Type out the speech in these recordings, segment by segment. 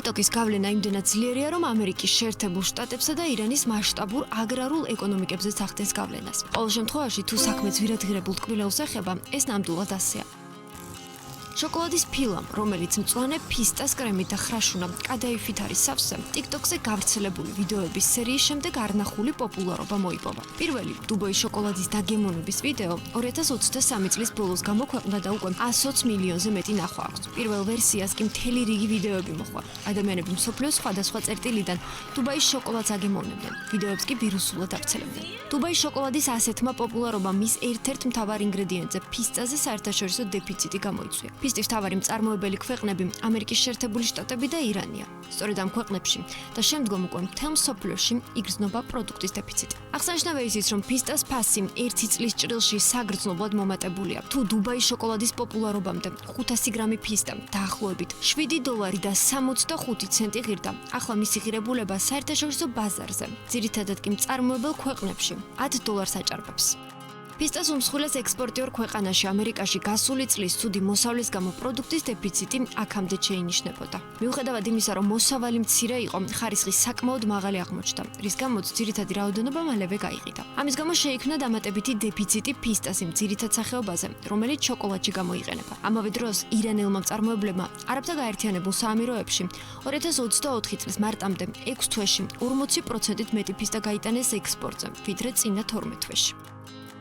TikTok-ის გავლენა იმდენად ძლიერია, რომ ამერიკის შეერთებულ შტატებსა და ირანის მასშტაბურ აგრარულ ეკონომიკებზე ახდენს გავლენას. ყოველ შემთხვევაში, თუ საქმე ძვირადღირებულ ტკბილეულს ეხება, ეს ნამდვილად ასეა. შოკოლადის ფილამ, რომელიც მწვანე ფისტას კრემით და ხრაშუნა კადაიფით არის სავსე, TikTok-ზე გავრცელებული ვიდეოების სერიის შემდეგ არნახული პოპულარობა მოიპოვა. პირველი დუბოის შოკოლადის დაგემოვნების ვიდეო 2023 წლის ბოლოს გამოქვეყნდა და უკვე 120 მილიონზე მეტი ნახვა აქვს. პირველ ვერსიას კი მთელი რიგი ვიდეოები მოჰყვა. ადამიანები მსოფლიოს სხვადასხვა წერტილიდან დუბაის შოკოლადს აგემოვნებდნენ. ვიდეოებს კი ვირუსულად ავრცელებდნენ. დუბაის შოკოლადის ასეთმა პოპულარობამ მის ერთ-ერთ მთავარ ინგრედიენტზე ფისტაზე საერთაშორისო დეფიციტი გამოიწვია. ფისტის მთავარი მწარმოებელი ქვეყნები ამერიკის შეერთებული შტატები და ირანია. სწორედ ამ ქვეყნებში და შემდგომ უკვე მთელ მსოფლიოში იგრძნობა პროდუქტის დეფიციტი. აღსანიშნავია ისიც, რომ ფისტას ფასი 1 წლის ჭრილში საგრძნობლად მომატებულია. თუ დუბაის შოკოლადის პოპულარობამდე 500 გრამი ფისტა დაახლოებით $7 და 65 ცენტი ღირდა, ახლა მისი ღირებულება საერთაშორისო ბაზარზე, ძირითადად კი მწარმოებელ ქვეყნებში $10 აჭარბებს. ფისტას უმსხვილეს ექსპორტიორ ქვეყანაში ამერიკაში გასული წლის ცუდი მოსავლის გამო პროდუქტის დეფიციტი აქამდე შეინიშნებოდა. მიუხედავად იმისა, რომ მოსავალი მცირე იყო, ხარისხი საკმაოდ მაღალი აღმოჩნდა, რის გამოც ძირითადი რაოდენობა მალევე გაიყიდა. ამის გამო შეიქმნა დამატებითი დეფიციტი ფისტას იმ ძირითად სახეობაზე, რომელიც შოკოლადში გამოიყენება. ამავე დროს ირანელმა მწარმოებლებმა არაბთა გაერთიანებულ საამიროებში 2024 წლის მარტამდე 6 თვეში 40%-ით მეტი ფისტა გაიტანეს ექსპორტზე, ვიდრე წინა 12 თვეში.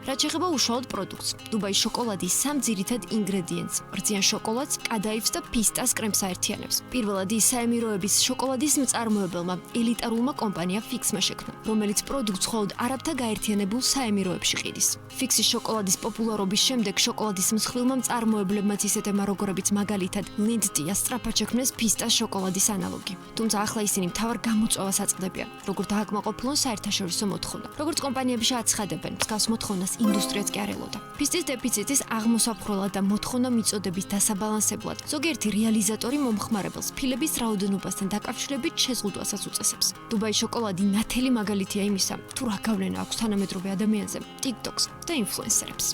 რაც შეეხება უშუალოდ პროდუქტს, დუბაის შოკოლადის 3 ძირითად ინგრედიენტს, რძიან შოკოლადს, კადაიფს და ფისტას კრემს აერთიანებს. პირველად ის საამიროების შოკოლადის მწარმოებელმა ელიტარულმა კომპანია Fix-მა შექმნა, რომელიც პროდუქტს მხოლოდ არაბთა გაერთიანებულ საამიროებში ყიდის. Fix-ის შოკოლადის პოპულარობის შემდეგ შოკოლადის მსხვილმა მწარმოებლებმაც ისეთებმა როგორებიც მაგალითად Lindt-ია სწრაფად შექმნეს ფისტას შოკოლადის ანალოგი. თუმცა ახლა ისინი მთავარ გამოწვევას აწყდებიან, როგორ დააკმაყოფილონ საერთაშორისო მოთხოვნა. როგორც კომპანიები შეაცხადებენ, მსგავს მოთხოვნას ინდუსტრიაც კი არ ელოდა. ფისტის დეფიციტის აღმოსაფხვრელად და მოთხოვნა მიწოდების დასაბალანსებლად ზოგიერთი რეალიზატორი მომხმარებელს ფილების რაოდენობასთან დაკავშირებით შეზღუდვასაც უწესებს. დუბაის შოკოლადი ნათელი მაგალითია იმისა, თუ რა გავლენა აქვს თანამედროვე ადამიანზე, TikTok-ს და ინფლუენსერებს.